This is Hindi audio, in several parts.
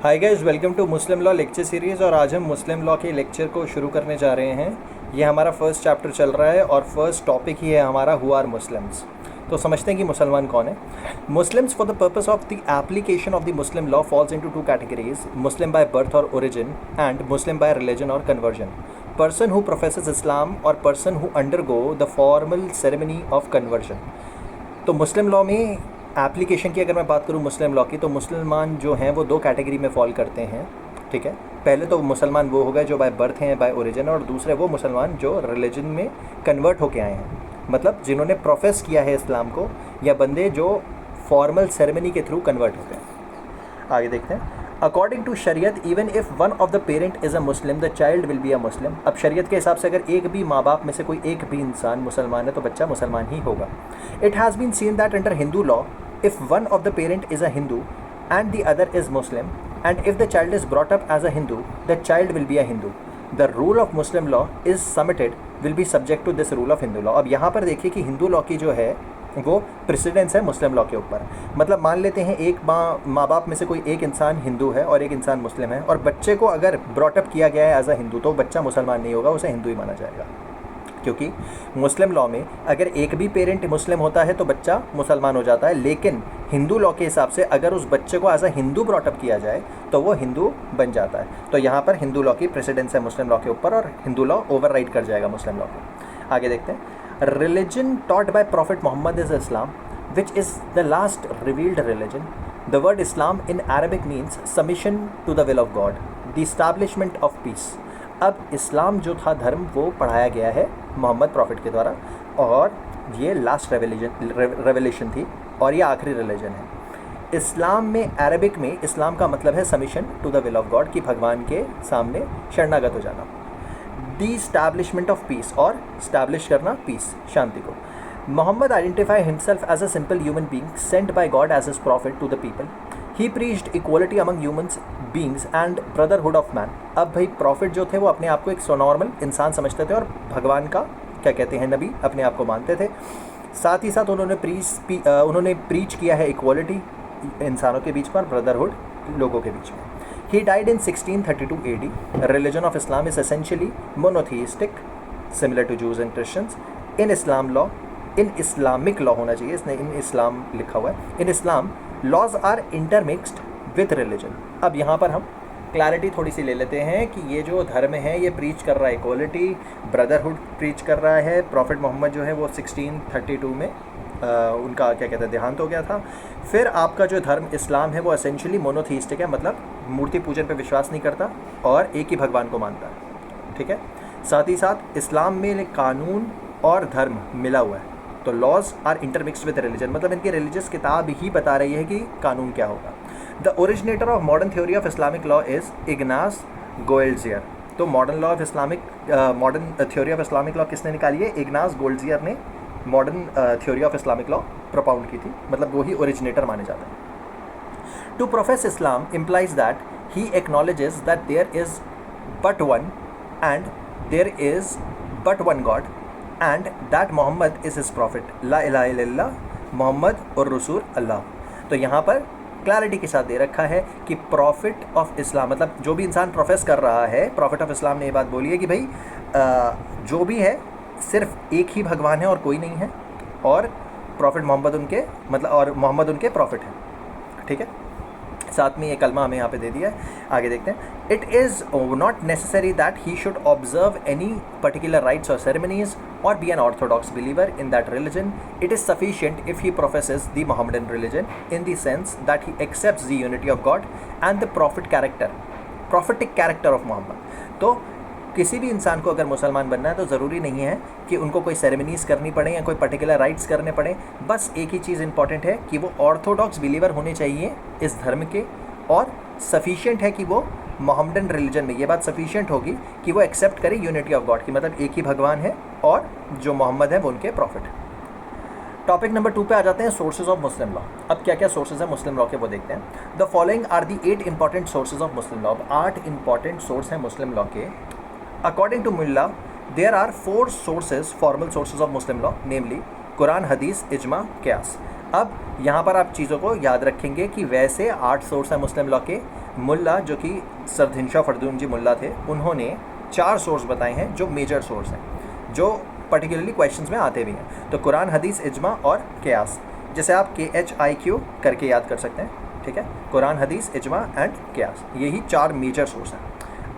Hi guys, welcome to Muslim law lecture series. और आज हम मुस्लिम लॉ के लेक्चर को शुरू करने जा रहे हैं। ये हमारा फर्स्ट चैप्टर चल रहा है और फर्स्ट टॉपिक ही है हमारा हु आर मुस्लिम्स। तो समझते हैं कि मुसलमान कौन है। Muslims for the purpose of the application of the Muslim law falls into two categories: Muslim by birth or origin and Muslim by religion or conversion. Person who professes Islam or person who undergo the formal ceremony of conversion. तो मुस्लिम लॉ में एप्लीकेशन की अगर मैं बात करूँ मुस्लिम लॉ की, तो मुसलमान जो हैं वो दो कैटेगरी में फॉल करते हैं। ठीक है, पहले तो मुसलमान वो हो गए जो बाय बर्थ हैं, बाय ओरिजिन, और दूसरे वो मुसलमान जो रिलीजन में कन्वर्ट होके आए हैं, मतलब जिन्होंने प्रोफेस किया है इस्लाम को, या बंदे जो फॉर्मल सेरेमनी के थ्रू कन्वर्ट होते हैं। आगे देखते हैं। According to Shariat, even if one of the parent is a Muslim the child will be a Muslim. अब शरीयत के हिसाब से अगर एक भी माँ बाप में से कोई एक भी इंसान मुसलमान है तो बच्चा मुसलमान ही होगा। It has been seen that under Hindu law, if one of the parent is a Hindu and the other is Muslim, and if the child is brought up as a Hindu, the child will be a Hindu. The rule of Muslim law is submitted will be subject to this rule of Hindu law. अब यहाँ पर देखिए कि हिंदू लॉ की जो है वो प्रेसिडेंस है मुस्लिम लॉ के ऊपर। मतलब मान लेते हैं एक माँ बाप में से कोई एक इंसान हिंदू है और एक इंसान मुस्लिम है, और बच्चे को अगर ब्रॉटअप किया गया है एज अ हिंदू, तो बच्चा मुसलमान नहीं होगा, उसे हिंदू ही माना जाएगा। क्योंकि मुस्लिम लॉ में अगर एक भी पेरेंट मुस्लिम होता है तो बच्चा मुसलमान हो जाता है, लेकिन हिंदू लॉ के हिसाब से अगर उस बच्चे को एज अ हिंदू ब्रॉटअप किया जाए तो वो हिंदू बन जाता है। तो यहाँ पर हिंदू लॉ की प्रेसिडेंस है मुस्लिम लॉ के ऊपर, और हिंदू लॉ ओवरराइड कर जाएगा मुस्लिम लॉ को। आगे देखते हैं। Religion taught by prophet Mohammed is Islam which is the last revealed religion. The word Islam in Arabic means submission to the will of God, the establishment of peace. अब इस्लाम जो था धर्म वो पढ़ाया गया है मोहम्मद प्रॉफिट के द्वारा, और ये लास्ट रेवलेशन थी और ये आखिरी रिलीजन है। इस्लाम में, अरबिक में इस्लाम का मतलब है submission to the will of God, कि भगवान के सामने शरणागत हो जाना। दी इस्टेब्लिशमेंट ऑफ पीस, और इस्टेब्लिश करना पीस, शांति को। Mohammed identify himself as a simple human being sent by God as his prophet to the people. He preached equality among humans beings and brotherhood of man. अब भाई प्रॉफिट जो थे वो अपने आप को एक नॉर्मल इंसान समझते थे और भगवान का क्या कहते हैं नबी अपने आप को मानते थे। साथ ही साथ उन्होंने प्रीच किया है इक्वलिटी इंसानों के बीच पर, ब्रदरहुड लोगों के बीच में। He died in 1632 AD। Religion of Islam is essentially monotheistic similar to Jews and Christians. In Islam law, in Islamic law होना चाहिए, इसने इन इस्लाम लिखा हुआ है। In Islam laws are intermixed with religion. अब यहाँ पर हम क्लैरिटी थोड़ी सी ले लेते हैं कि ये जो धर्म है ये प्रीच कर रहा है इक्वलिटी, ब्रदरहुड प्रीच कर रहा है। प्रॉफिट मोहम्मद जो है वो 1632 में उनका क्या कहते हैं देहांत हो गया था। फिर आपका जो धर्म इस्लाम है वो एसेंशियली मोनोथीइस्टिक है, मतलब मूर्ति पूजन पे विश्वास नहीं करता और एक ही भगवान को मानता है। ठीक है, साथ ही साथ इस्लाम में कानून और धर्म मिला हुआ है, तो लॉज आर इंटरमिक्स्ड विद रिलीजन, मतलब इनकी रिलीजियस किताब ही बता रही है कि कानून क्या होगा। The originator of modern theory of Islamic law is Ignaz Goldziher. तो modern theory of Islamic law किसने निकाली है? इग्नास गोल्डजियर ने modern theory of Islamic law propound की थी, मतलब वो ही ओरिजिनेटर माने जाते हैं। To profess Islam implies that he acknowledges that there is but one and there is but one God and that Muhammad is his prophet, ला इलाहा इल्लल्लाह मोहम्मद और रसूल अल्लाह। तो यहाँ पर क्लैरिटी के साथ दे रखा है कि प्रॉफिट ऑफ इस्लाम, मतलब जो भी इंसान प्रोफेस कर रहा है, प्रॉफिट ऑफ इस्लाम ने ये बात बोली है कि भाई जो भी है सिर्फ एक ही भगवान है और कोई नहीं है, और प्रॉफिट मोहम्मद उनके मतलब और मोहम्मद उनके प्रॉफिट हैं। ठीक है, साथ में ये कलमा हमें यहाँ पे दे दिया है। आगे देखते हैं। It is not necessary that he should observe any particular rites और सेरेमनीज और be an orthodox believer in that religion. It is sufficient if he professes the Mohammedan religion in the sense that he accepts the unity of God and the prophetic character of Mohammed. तो किसी भी इंसान को अगर मुसलमान बनना है तो ज़रूरी नहीं है कि उनको कोई सेरेमनीज़ करनी पड़े या कोई पर्टिकुलर राइट्स करने पड़े। बस एक ही चीज़ इंपॉर्टेंट है कि वो ऑर्थोडॉक्स बिलीवर होने चाहिए इस धर्म के, और सफिशिएंट है कि वो मोहम्मदन रिलीजन में, ये बात सफिशिएंट होगी कि वो एक्सेप्ट करे यूनिटी ऑफ गॉड की, मतलब एक ही भगवान है और जो मोहम्मद है वो उनके प्रॉफिट। टॉपिक नंबर 2 पे आ जाते हैं, सोर्सेज ऑफ मुस्लिम लॉ। अब क्या क्या सोर्सेज हैं मुस्लिम लॉ के वो देखते हैं। The following are the 8 important sources of Muslim law. अब 8 इंपॉर्टेंट सोर्स हैं मुस्लिम लॉ के। According to Mulla, there are 4 sources, formal sources of Muslim law, namely Quran, Hadith, Ijma, Qiyas. अब यहाँ पर आप चीज़ों को याद रखेंगे कि वैसे 8 सोर्स हैं मुस्लिम लॉ के। मुल्ला जो कि सरदिनशाह फरदून जी मुल्ला थे, उन्होंने 4 सोर्स बताए हैं जो मेजर सोर्स हैं, जो पर्टिकुलरली क्वेश्चंस में आते भी हैं। तो कुरान, हदीस, इजमा और क़यास, जैसे आप KHIQ करके याद कर सकते हैं, ठीक है। कुरान, हदीस, इजमा एंड क़यास, यही 4 मेजर सोर्स हैं।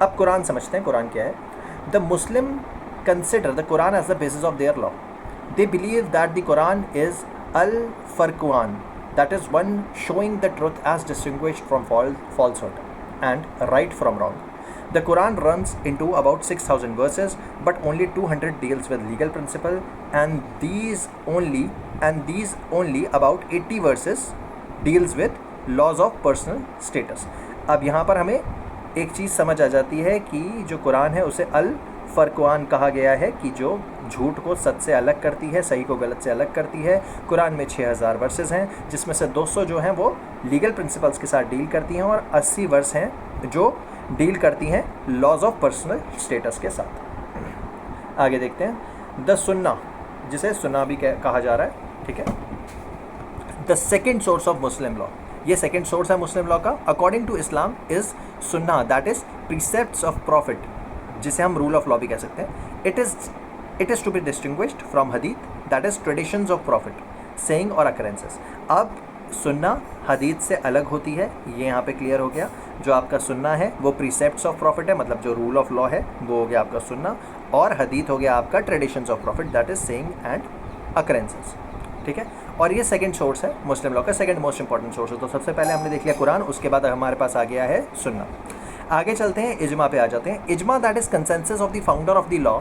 अब कुरान समझते हैं, कुरान क्या है। The Muslim consider the Quran as the basis of their law. They believe that the Quran is Al-Furqan, that is one showing the truth as distinguished from falsehood and right from wrong. The Quran runs into about 6,000 verses, but only 200 deals with legal principle, and these only about 80 verses deals with laws of personal status. अब यहाँ पर हमें एक चीज़ समझ आ जाती है कि जो कुरान है उसे अल-फरक़ान कहा गया है, कि जो झूठ को सच से अलग करती है, सही को गलत से अलग करती है। कुरान में 6,000 वर्सेस हैं, जिसमें से 200 जो हैं वो लीगल प्रिंसिपल्स के साथ डील करती हैं, और 80 वर्स हैं जो डील करती हैं लॉज ऑफ पर्सनल स्टेटस के साथ। आगे देखते हैं द सुन्ना, जिसे सुन्ना भी कहा जा रहा है, ठीक है। The second source of Muslim law, ये सेकेंड सोर्स है मुस्लिम लॉ का। अकॉर्डिंग टू इस्लाम इज़ सुन्ना, that is precepts of profit, जिसे हम रूल ऑफ लॉ भी कह सकते हैं। It is to be distinguished from hadith, that is traditions of prophet, saying और occurrences। अब सुन्ना हदीत से अलग होती है, ये यहाँ पे क्लियर हो गया। जो आपका सुन्ना है वो प्रीसेप्ट्स ऑफ प्रॉफिट है, मतलब जो रूल ऑफ लॉ है वो हो गया आपका सुन्ना, और हदीत हो गया आपका traditions of prophet, that is saying and occurrences, ठीक है। और ये सेकंड सोर्स है मुस्लिम लॉ का, सेकंड मोस्ट इंपॉर्टेंट सोर्स है। तो सबसे पहले हमने देख लिया कुरान, उसके बाद हमारे पास आ गया है सुन्ना। आगे चलते हैं, इजमा पे आ जाते हैं। इजमा that is consensus of the founder of the law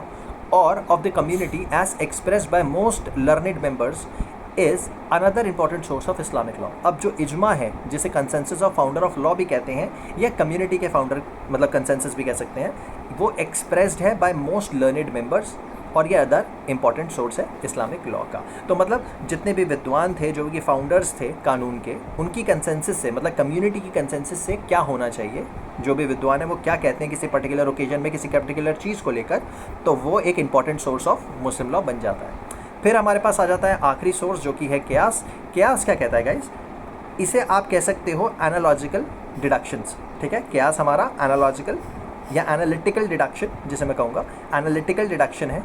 or of the community as expressed by most learned members is another important source of Islamic law। अब जो इजमा है, जिसे consensus of founder of law भी कहते हैं, या community के फाउंडर मतलब consensus भी कह सकते हैं, वो expressed है by most learned members, और ये अदर इंपॉर्टेंट सोर्स है इस्लामिक लॉ का। तो मतलब जितने भी विद्वान थे, जो कि फाउंडर्स थे कानून के, उनकी कंसेंसस से, मतलब कम्युनिटी की कंसेंसस से क्या होना चाहिए, जो भी विद्वान है वो क्या कहते हैं किसी पर्टिकुलर ओकेजन में, किसी पर्टिकुलर चीज़ को लेकर, तो वो एक important source of Muslim law बन जाता है। फिर हमारे पास आ जाता है आखिरी सोर्स, जो कि है क़यास। क़यास क्या कहता है गाइस? इसे आप कह सकते हो एनालॉजिकल डिडक्शंस, ठीक है। क़यास हमारा एनालॉजिकल या एनालिटिकल डिडक्शन, जिसे मैं कहूँगा एनालिटिकल डिडक्शन है।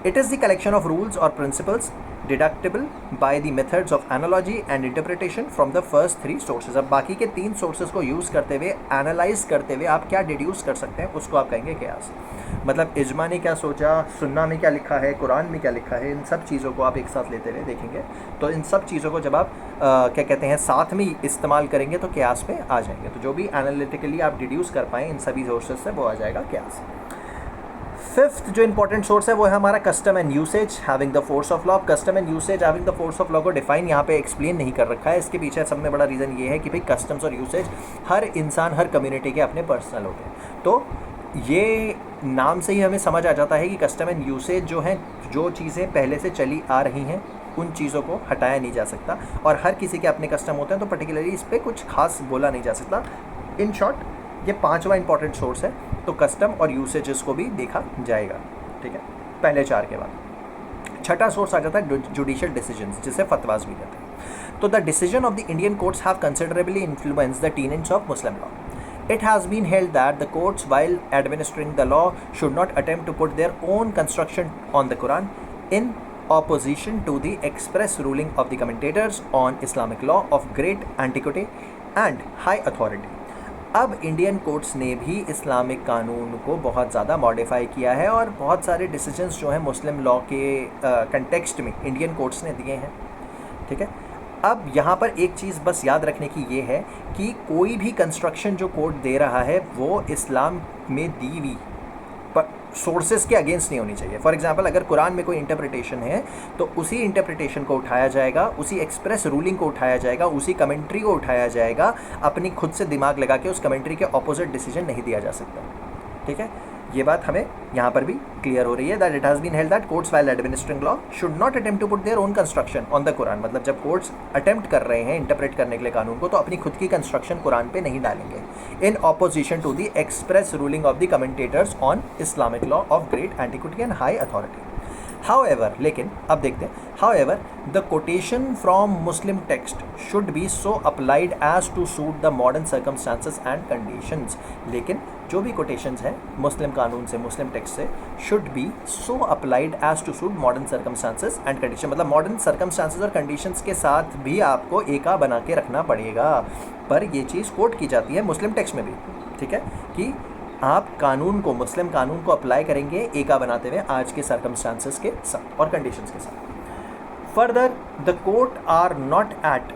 It is the collection of rules और principles deductable by the methods of analogy and interpretation from the first 3 sources. अब बाकी के 3 सोर्सेज को यूज़ करते हुए, एनालाइज करते हुए आप क्या डिड्यूस कर सकते हैं, उसको आप कहेंगे क़यास। मतलब इजमा ने क्या सोचा, सुन्ना में क्या लिखा है, कुरान में क्या लिखा है, इन सब चीज़ों को आप एक साथ लेते हुए देखेंगे। तो इन सब चीज़ों को जब आप क्या कहते हैं साथ में इस्तेमाल करेंगे तो क़यास पे आ जाएंगे। तो जो भी एनालिटिकली आप डिड्यूस कर पाएँ इन सभी सोर्सेज से, वो आ जाएगा क़यास। फिफ्थ जो इंपॉर्टेंट सोर्स है वो है हमारा custom and usage having the force of law. Custom and usage having the force of law को डिफाइन यहाँ पे एक्सप्लेन नहीं कर रखा है। इसके पीछे सब में बड़ा रीज़न ये है कि भाई कस्टम्स और यूसेज हर इंसान, हर कम्युनिटी के अपने पर्सनल होते हैं। तो ये नाम से ही हमें समझ आ जाता है कि कस्टम एंड यूसेज जो हैं, जो चीज़ें पहले से चली आ रही हैं, उन चीज़ों को हटाया नहीं जा सकता, और हर किसी के अपने कस्टम होते हैं, तो पर्टिकुलरली इस पर कुछ खास बोला नहीं जा सकता। इन शॉर्ट ये 5वां इंपॉर्टेंट सोर्स है। तो कस्टम और यूसेजेस को भी देखा जाएगा, ठीक है, पहले 4 के बाद। छठा सोर्स आ जाता है जुडिशियल डिसीजंस, जिसे फतवास भी कहते हैं। तो the decision of the Indian courts have considerably influence the tenants of Muslim law. It has been held that the courts, while administering the law, should not attempt to put their own construction on the Quran, in opposition to the express ruling of the commentators on Islamic law of great antiquity and high authority। अब इंडियन कोर्ट्स ने भी इस्लामिक कानून को बहुत ज़्यादा मॉडिफाई किया है, और बहुत सारे डिसीजंस जो हैं मुस्लिम लॉ के कंटेक्स्ट में इंडियन कोर्ट्स ने दिए हैं, ठीक है। अब यहाँ पर एक चीज़ बस याद रखने की ये है कि कोई भी कंस्ट्रक्शन जो कोर्ट दे रहा है वो इस्लाम में दी हुई सोर्सेज के अगेंस्ट नहीं होनी चाहिए। फॉर एग्जांपल, अगर कुरान में कोई इंटरप्रिटेशन है तो उसी इंटरप्रिटेशन को उठाया जाएगा, उसी एक्सप्रेस रूलिंग को उठाया जाएगा, उसी कमेंट्री को उठाया जाएगा। अपनी खुद से दिमाग लगा के उस कमेंट्री के ऑपोजिट डिसीजन नहीं दिया जा सकता, ठीक है। ये बात हमें यहाँ पर भी क्लियर हो रही है that it has been held that courts while administering law should not attempt to put their own construction on the Quran. मतलब जब कोर्ट्स अटेम्प्ट कर रहे हैं इंटरप्रेट करने के लिए कानून को, तो अपनी खुद की कंस्ट्रक्शन कुरान पे नहीं डालेंगे। In opposition to the express ruling of the commentators on Islamic law of great antiquity and high authority. However, लेकिन अब देखते हैं, however the quotation from Muslim text should be so applied as to suit the modern circumstances and conditions. लेकिन जो भी कोटेशंस हैं मुस्लिम कानून से, मुस्लिम टेक्स्ट से, should be so applied as to suit modern circumstances and condition, मतलब मॉडर्न सर्कमस्टांसेस और कंडीशंस के साथ भी आपको एका बना के रखना पड़ेगा। पर ये चीज़ कोट की जाती है मुस्लिम टेक्स्ट में भी, ठीक है, कि आप कानून को, मुस्लिम कानून को अप्लाई करेंगे एका बनाते हुए आज के सर्कमस्टांसेस के साथ और कंडीशंस के साथ। Further the court are not at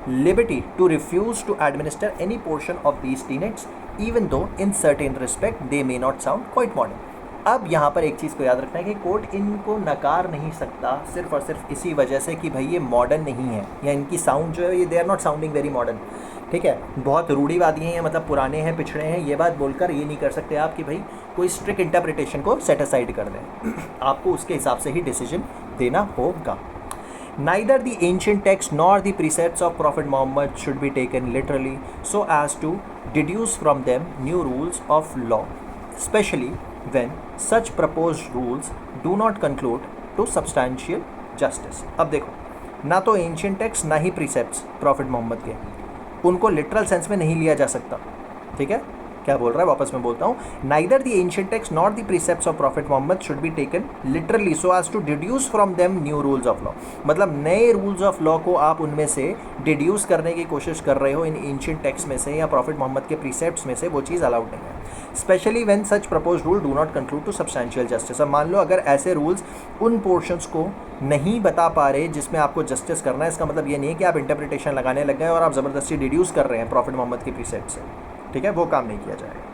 liberty to refuse to administer any portion of these tenets even though in certain respect they may not sound quite modern. अब यहाँ पर एक चीज़ को याद रखना है कि कोर्ट इनको नकार नहीं सकता सिर्फ और सिर्फ इसी वजह से कि भाई ये मॉडर्न नहीं है, या इनकी साउंड जो है ये they are not sounding very modern, ठीक है, बहुत रूढ़िवादी हैं, मतलब पुराने हैं, पिछड़े हैं। ये बात बोलकर ये नहीं कर सकते आप कि भाई कोई स्ट्रिक्ट इंटरप्रिटेशन को सेट असाइड कर दें। आपको उसके हिसाब से ही डिसीजन देना होगा। Neither the ancient text nor the precepts of Prophet Muhammad should be taken literally so as to deduce from them new rules of law, especially when such proposed rules do not conclude to substantial justice। अब देखो, ना तो एंशियंट टेक्स्ट ना ही प्रीसेप्ट्स प्रॉफिट मोहम्मद के, उनको लिटरल सेंस में नहीं लिया जा सकता, ठीक है। क्या बोल रहा है, वापस मैं बोलता हूँ, neither the ancient text not the precepts of prophet Mohammed should be taken literally so as to deduce from them new rules of law, मतलब नए रूल्स ऑफ लॉ को आप उनमें से डिड्यूस करने की कोशिश कर रहे हो इन एंशिएंट टेक्स्ट में से या प्रॉफिट मोहम्मद के प्रीसेप्ट्स में से, वो चीज़ अलाउड नहीं है। Specially when such propose rule do not conclude to substantial justice. अब मान लो अगर ऐसे रूल्स उन पोर्शंस को नहीं बता पा रहे जिसमें आपको जस्टिस करना है, इसका मतलब ये नहीं है कि आप इंटरप्रिटेशन लगाने लग गए और आप ज़बरदस्ती डिड्यूस कर रहे हैं प्रॉफिट मोहम्मद की प्रीसेप्ट से, ठीक है, वो काम नहीं किया जाएगा।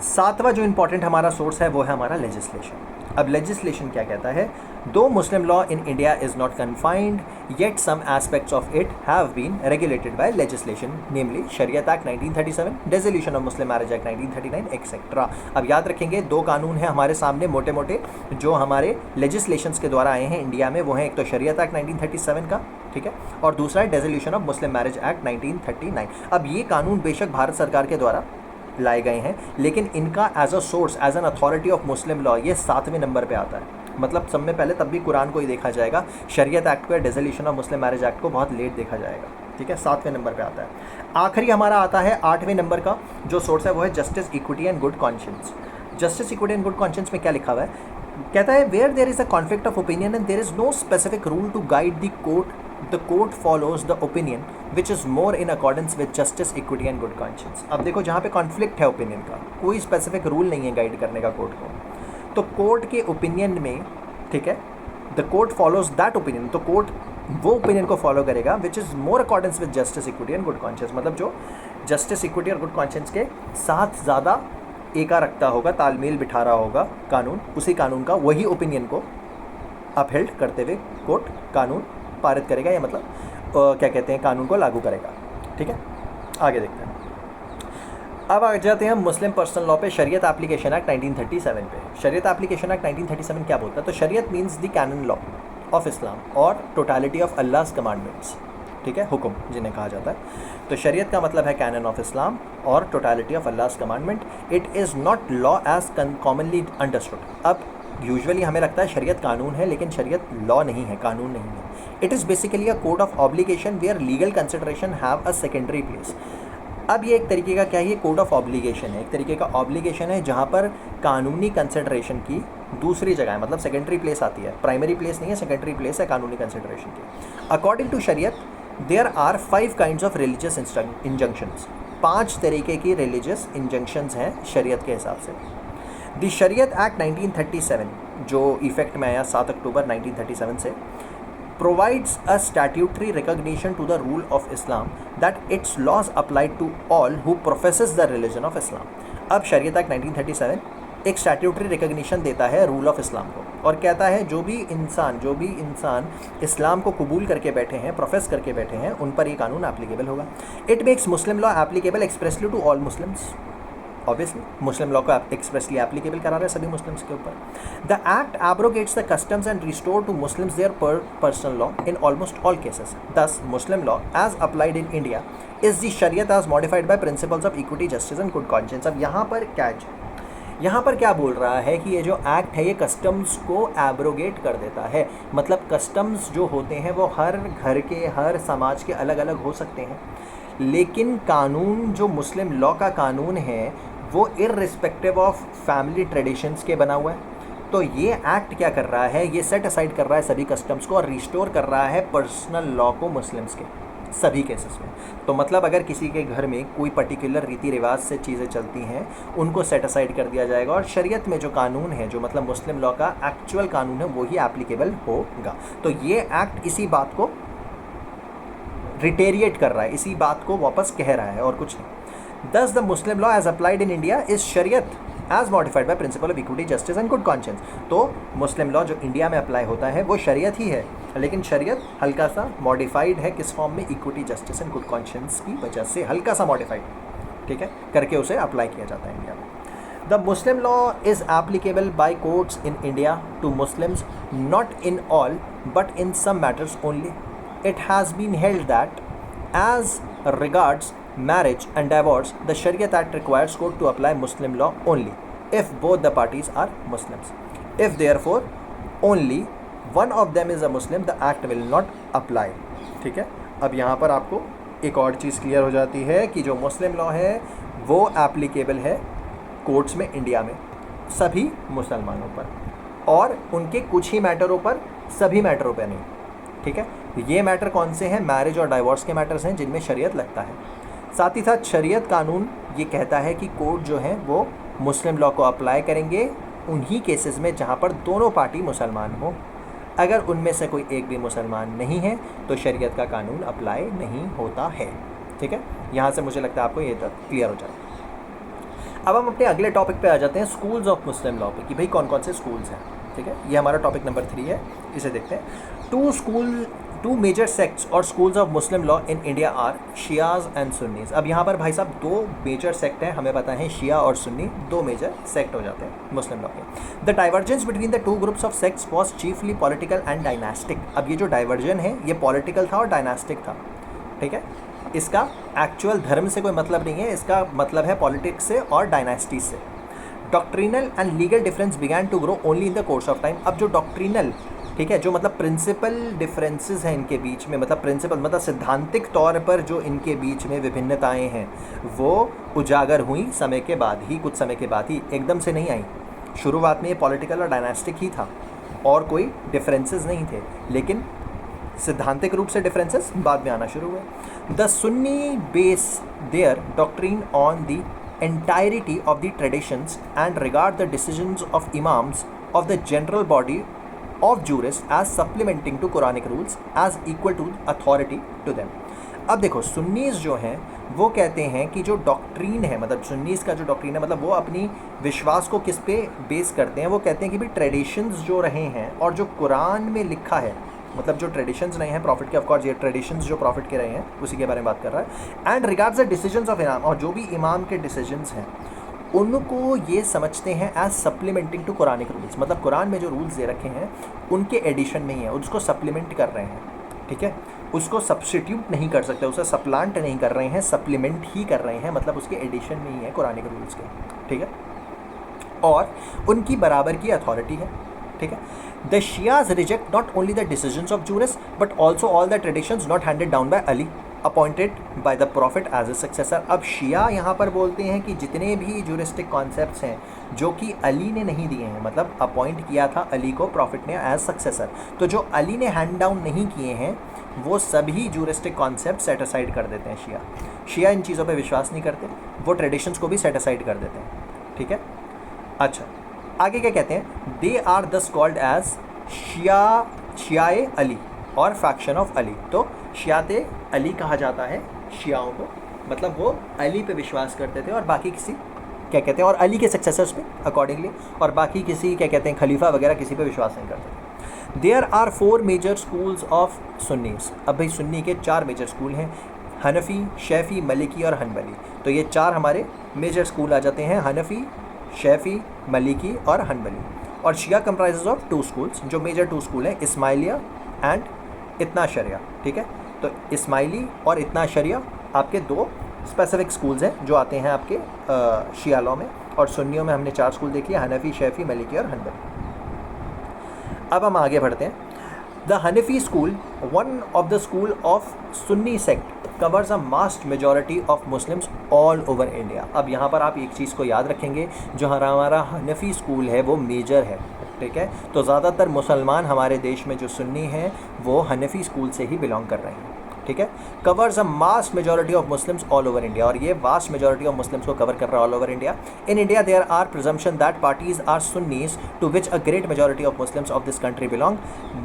सातवां जो इंपॉर्टेंट हमारा सोर्स है वो है हमारा लेजिस्लेशन। अब लेजिस्लेशन क्या कहता है, though Muslim law in India is not confined yet some aspects of it have been regulated by legislation, namely Shariat act 1937, dissolution of Muslim marriage act 1939 etcetera. अब याद रखेंगे दो कानून हैं हमारे सामने मोटे मोटे जो हमारे लेजिस्लेशंस के द्वारा आए हैं इंडिया में, वो हैं एक तो शरीयत एक्ट 1937 का, ठीक है, और दूसरा है dissolution of Muslim marriage act 1939। अब ये कानून बेशक भारत सरकार के द्वारा लाए गए हैं, लेकिन इनका as a source, as an authority of Muslim law ये 7वें नंबर पे आता है। मतलब सब में पहले तब भी कुरान को ही देखा जाएगा, शरीयत एक्ट को या dissolution of Muslim marriage act को बहुत लेट देखा जाएगा, ठीक है, 7वें नंबर पे आता है। आखिरी हमारा आता है 8वें नंबर का जो सोर्स है वो है justice, equity and good conscience. Justice, equity and good conscience में क्या लिखा हुआ है, कहता है where there is a conflict of opinion and there is no specific rule to guide the court follows the opinion which is more in accordance with justice, equity and good conscience. अब देखो जहाँ पे कॉन्फ्लिक्ट है ओपिनियन का, कोई स्पेसिफिक रूल नहीं है गाइड करने का कोर्ट को, तो कोर्ट के ओपिनियन में, ठीक है, the court follows that opinion, तो कोर्ट वो ओपिनियन को फॉलो करेगा विच is more accordance with justice, equity and good conscience, मतलब जो जस्टिस, इक्विटी और गुड कॉन्शियंस के साथ ज़्यादा एका रखता होगा, तालमेल बिठा रहा होगा कानून, उसी कानून का वही ओपिनियन को अपहेल्ड करते हुए कोर्ट कानून पारित करेगा, या मतलब क्या कहते हैं, कानून को लागू करेगा, ठीक है। आगे देखते हैं, अब आ जाते हैं हम मुस्लिम पर्सनल लॉ पे, शरीयत एप्लीकेशन एक्ट 1937 पे। शरीयत एप्लीकेशन एक्ट 1937 क्या बोलता है, तो शरीयत means the canon law of Islam और टोटलिटी ऑफ अल्लाह's कमांडमेंट्स, ठीक है, हुक्म जिन्हें कहा जाता है। तो शरीयत का मतलब है कैनन ऑफ इस्लाम और totality of Allah's commandment. It is not law as commonly understood. अब यूजुअली हमें लगता है शरीयत कानून है, लेकिन शरीयत लॉ नहीं है, कानून नहीं है। It is basically a code of obligation where legal consideration have a secondary place. अब ये एक तरीके का क्या है, ये कोड ऑफ ऑब्लिगेशन है, एक तरीके का ऑब्लिगेशन है जहाँ पर कानूनी कंसिडरेशन की दूसरी जगह है, मतलब सेकेंडरी प्लेस आती है, प्राइमरी प्लेस नहीं है, सेकेंडरी प्लेस है कानूनी कंसिडरेशन की। According to Shariat there are 5 kinds of religious injunctions, 5 तरीके की रिलीजियस इंजंक्शंस हैं शरीयत के हिसाब से। द शरीयत एक्ट 1937 जो इफेक्ट में आया 7 अक्टूबर 1937 से, provides a statutory recognition to the rule of Islam that its laws apply to all who professes the religion of Islam। अब शरीयत एक्ट 1937 एक स्टैट्यूटरी रिकग्निशन देता है रूल ऑफ इस्लाम को, और कहता है जो भी इंसान इस्लाम को कबूल करके बैठे हैं, प्रोफेस करके बैठे हैं, उन पर ये कानून एप्लीकेबल होगा। It makes Muslim law applicable expressly to all Muslims. Obviously Muslim law को एक्सप्रेसली एप्लीकेबल करा रहा है सभी मुस्लिम्स के ऊपर। The act abrogates the customs and restore to Muslims their personal law in almost all cases. Thus Muslim law as applied in India is the Shariat as modified by principles of equity, justice and good conscience. अब यहाँ पर कैच, यहाँ पर क्या बोल रहा है कि ये जो एक्ट है ये कस्टम्स को एब्रोगेट कर देता है। मतलब कस्टम्स जो होते हैं वो हर घर के, हर समाज के अलग अलग हो सकते हैं, लेकिन कानून जो मुस्लिम लॉ का कानून है वो इररिस्पेक्टिव ऑफ फैमिली ट्रेडिशंस के बना हुआ है। तो ये एक्ट क्या कर रहा है, ये सेट असाइड कर रहा है सभी कस्टम्स को और रिस्टोर कर रहा है पर्सनल लॉ को मुस्लिम्स के सभी केसेस में। तो मतलब अगर किसी के घर में कोई पर्टिकुलर रीति रिवाज से चीज़ें चलती हैं उनको सेट असाइड कर दिया जाएगा और शरीयत में जो कानून है, जो मतलब मुस्लिम लॉ का एक्चुअल कानून है, वो ही एप्लीकेबल होगा। तो ये एक्ट इसी बात को रिटेरिएट कर रहा है, इसी बात को वापस कह रहा है और कुछ नहीं। Thus the Muslim law as applied in India is शरीयत as modified by principle of equity, justice and good conscience। तो मुस्लिम लॉ जो इंडिया में अप्लाई होता है वो शरीयत ही है, लेकिन शरीयत हल्का सा मॉडिफाइड है। किस फॉर्म में? Equity, justice and good conscience की वजह से हल्का सा मॉडिफाइड, ठीक है, करके उसे अप्लाई किया जाता है इंडिया में। The Muslim law is applicable by courts in India to Muslims, not in all but in some matters only. It has been held that as regards marriage and divorce, the Shariat Act requires court to apply Muslim law only if both the parties are Muslims. If therefore only one of them is a Muslim, the act will not apply। ठीक है, अब यहाँ पर आपको एक और चीज़ क्लियर हो जाती है कि जो मुस्लिम लॉ है वो एप्लीकेबल है कोर्ट्स में इंडिया में सभी मुसलमानों पर, और उनके कुछ ही मैटरों पर, सभी मैटरों पर नहीं। ठीक है, ये मैटर कौन से हैं? मैरिज और डाइवोर्स के मैटर्स हैं जिनमें शरीयत लगता है। साथ ही साथ शरीयत कानून ये कहता है कि कोर्ट जो है वो मुस्लिम लॉ को अप्लाई करेंगे उन्हीं केसेस में जहाँ पर दोनों पार्टी मुसलमान हो। अगर उनमें से कोई एक भी मुसलमान नहीं है तो शरीयत का कानून अप्लाई नहीं होता है। ठीक है, यहाँ से मुझे लगता है आपको ये क्लियर हो जाए। अब हम अपने अगले टॉपिक पे आ जाते हैं, स्कूल्स ऑफ मुस्लिम लॉ पे, कि भाई कौन कौन से स्कूल्स हैं। ठीक है, ये हमारा टॉपिक नंबर 3 है, इसे देखते हैं। टू मेजर सेक्ट्स और schools of Muslim law in India are Shias and Sunnis. अब यहाँ पर भाई साहब दो मेजर सेक्ट हैं, हमें पता है शिया और सुन्नी दो मेजर सेक्ट हो जाते हैं मुस्लिम लॉ के। The divergence between the two groups of sects was chiefly political and dynastic. अब ये जो डाइवर्जन है ये पॉलिटिकल था और डायनास्टिक था। ठीक है, इसका एक्चुअल धर्म से कोई मतलब नहीं है, इसका मतलब है पॉलिटिक्स से और डायनास्टी से। Doctrinal and legal difference began to grow only in the course of time. अब जो डॉक्ट्रिनल, ठीक है, जो मतलब प्रिंसिपल डिफरेंसेस हैं इनके बीच में, मतलब प्रिंसिपल मतलब सिद्धांतिक तौर पर जो इनके बीच में विभिन्नताएं हैं वो उजागर हुई समय के बाद ही, कुछ समय के बाद ही, एकदम से नहीं आई। शुरुआत में ये पॉलिटिकल और डायनास्टिक ही था और कोई डिफरेंसेस नहीं थे, लेकिन सिद्धांतिक रूप से डिफरेंसेस बाद में आना शुरू हुए। The Sunni base their doctrine on the entirety of the traditions and regard the decisions of imams of the general body of jurists as supplementing to Quranic rules as equal to authority to them। अब देखो, सुन्नीस जो हैं वो कहते हैं कि जो डॉक्ट्रीन है, मतलब सुन्नीस का जो डॉक्ट्रीन है, मतलब वो अपनी विश्वास को किस पे बेस करते हैं? वो कहते हैं कि भाई ट्रेडिशंस जो रहे हैं और जो कुरान में लिखा है, मतलब जो ट्रेडिशंस रहे हैं प्रॉफिट के, ऑफकोर्स ये ट्रेडिशंस जो प्रॉफिट के रहे हैं उसी के बारे में बात कर रहा है। And regards the decisions of इमाम, और जो भी इमाम के डिसीजंस हैं उनको ये समझते हैं as supplementing to Quranic rules. मतलब कुरान में जो रूल्स दे रखे हैं उनके एडिशन नहीं है, उसको सप्लीमेंट कर रहे हैं। ठीक है, उसको सब्स्टिट्यूट नहीं कर सकते, उसे सप्लांट नहीं कर रहे हैं, सप्लीमेंट ही कर रहे हैं, मतलब उसके एडिशन नहीं है कुरानिक रूल्स के। ठीक है, और उनकी बराबर की अथॉरिटी है। ठीक है, the Shias reject not only the decisions of jurists but also all the traditions not handed down by Ali appointed by the prophet as a successor. अब शिया यहाँ पर बोलते हैं कि जितने भी जूरिस्टिक कॉन्सेप्ट्स हैं जो कि अली ने नहीं दिए हैं, मतलब अपॉइंट किया था अली को प्रॉफिट ने एज सक्सेसर, तो जो अली ने हैंड डाउन नहीं किए हैं वो सभी जूरिस्टिक कॉन्सेप्ट सेट असाइड कर देते हैं। शिया इन चीज़ों पर विश्वास नहीं करते, वो ट्रेडिशंस को भी सेट असाइड कर देते हैं। ठीक है, अच्छा आगे क्या कहते हैं? दे आर दस कॉल्ड एज शियाए अली और फैक्शन ऑफ अली। तो शियाते अली कहा जाता है शियाओं को, मतलब वो अली पे विश्वास करते थे और बाकी किसी, क्या कहते हैं, और अली के सक्सेसर्स पे अकॉर्डिंगली, और बाकी किसी, क्या कहते हैं, खलीफा वगैरह किसी पे विश्वास नहीं करते। There are 4 major schools of Sunnis. अब भाई सुन्नी के 4 मेजर स्कूल हैं, हनफी, शैफ़ी, मलिकी और हनबली। तो ये 4 हमारे मेजर स्कूल आ जाते हैं, हनफी, शैफ़ी, मलिकी और हनबली। और शिया कंप्राइजेज ऑफ 2 स्कूल्स, जो मेजर 2 स्कूल हैं, इस्माइलिया एंड इतना शरिया। ठीक है, तो इस्माइली और इतना शरिया आपके 2 स्पेसिफिक स्कूल्स हैं जो आते हैं आपके शिया लॉ में। और सुन्नियों में हमने 4 स्कूल देख लिया, हनफी, शैफी, मलिकी और हनबली। अब हम आगे बढ़ते हैं। The Hanafi school, one of the school of Sunni sect, covers a vast majority of Muslims all over India. अब यहाँ पर आप एक चीज़ को याद रखेंगे, जो हमारा हनफी स्कूल है वो मेजर है, ठीक है। तो ज़्यादातर मुसलमान हमारे देश में जो सुन्नी हैं वो हनफी स्कूल से ही बिलोंग कर रहे हैं, ठीक है। Covers a vast majority of Muslims all over India, और ये वास्ट मेजॉरिटी ऑफ मुस्लिम्स को कवर कर रहा है all over India. In India there are presumption that parties are Sunnis to which a great majority of Muslims of this country belong.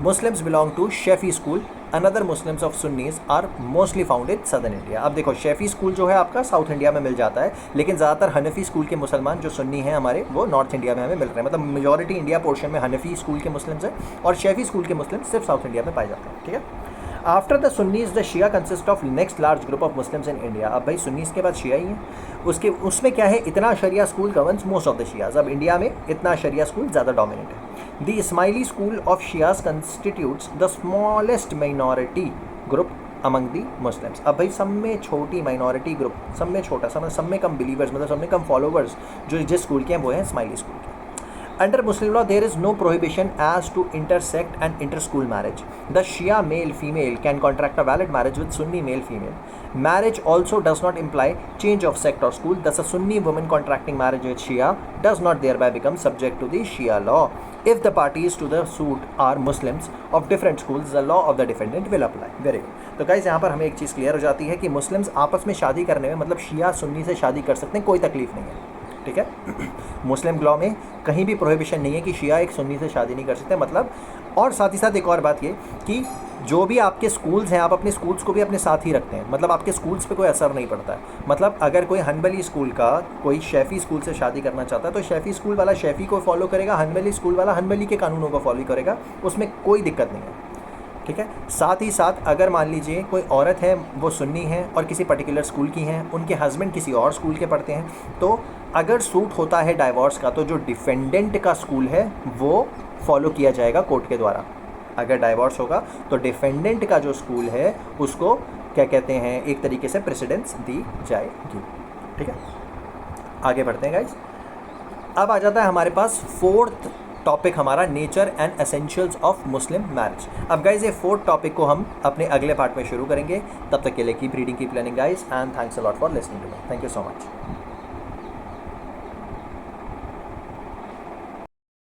Muslims belong to Shafi school, another Muslims of Sunnis are mostly found in southern India. अब देखो, शैफी स्कूल जो है आपका साउथ इंडिया में मिल जाता है, लेकिन ज़्यादातर हनफी स्कूल के मुसलमान जो सुन्नी हैं हमारे, वो नॉर्थ इंडिया में हमें मिल रहे हैं। मतलब मेजॉरिटी इंडिया पोर्शन में हनफी स्कूल के मुस्लिम्स हैं और शैफी स्कूल के मुस्लिम सिर्फ साउथ इंडिया में पाए जाते हैं, ठीक है। After the Sunnis the Shia consist of next large group of Muslims in India. अब भाई सुन्नीस के बाद शिया ही हैं, उसमें क्या है, इतना शरिया school governs most of the Shias. अब इंडिया में इतना शरिया स्कूल ज़्यादा डोमिनेट है। The Ismaili school of Shias constitutes the smallest minority group among the Muslims. अब भाई सब में छोटी माइनॉरिटी ग्रुप, सब में छोटा, सब में कम बिलीवर्स, मतलब सब में कम फॉलोवर्स जो जिस स्कूल के हैं वो हैं इस्माइली स्कूल के। Under Muslim law, there is no prohibition as to intersect and inter-school marriage. The Shia male-female can contract a valid marriage with Sunni male-female. Marriage also does not imply change of sect or school. Thus, a Sunni woman contracting marriage with Shia does not thereby become subject to the Shia law. If the parties to the suit are Muslims of different schools, the law of the defendant will apply. Very good. तो गाइस यहाँ पर हमें एक चीज़ क्लियर हो जाती है कि मुस्लिम्स आपस में शादी करने में, मतलब शिया सुन्नी से शादी कर सकते हैं, कोई तकलीफ नहीं है, ठीक है। मुस्लिम लॉ में कहीं भी प्रोहिबिशन नहीं है कि शिया एक सुन्नी से शादी नहीं कर सकते, मतलब। और साथ ही साथ एक और बात ये कि जो भी आपके स्कूल्स हैं, आप अपने स्कूल्स को भी अपने साथ ही रखते हैं, मतलब आपके स्कूल्स पे कोई असर नहीं पड़ता है। मतलब अगर कोई हनबली स्कूल का कोई शैफी स्कूल से शादी करना चाहता है तो शैफी स्कूल वाला शैफी को फॉलो करेगा, हनबली स्कूल वाला हनबली के कानूनों को फॉलो करेगा, उसमें कोई दिक्कत नहीं है, ठीक है। साथ ही साथ अगर मान लीजिए कोई औरत है, वो सुन्नी है और किसी पर्टिकुलर स्कूल की हैं, उनके हस्बैंड किसी और स्कूल के पढ़ते हैं, तो अगर सूट होता है डाइवोर्स का, तो जो डिफेंडेंट का स्कूल है वो फॉलो किया जाएगा कोर्ट के द्वारा। अगर डाइवोर्स होगा तो डिफेंडेंट का जो स्कूल है उसको क्या कहते हैं, एक तरीके से प्रेसिडेंस दी जाएगी, ठीक है। आगे बढ़ते हैं गाइस। अब आ जाता है हमारे पास फोर्थ टॉपिक हमारा, nature and essentials of Muslim marriage. अब गाइज ये फोर्थ टॉपिक को हम अपने अगले पार्ट में शुरू करेंगे। तब तक के लिए keep reading, keep learning guys, and thanks a lot for listening to me. Thank you so much.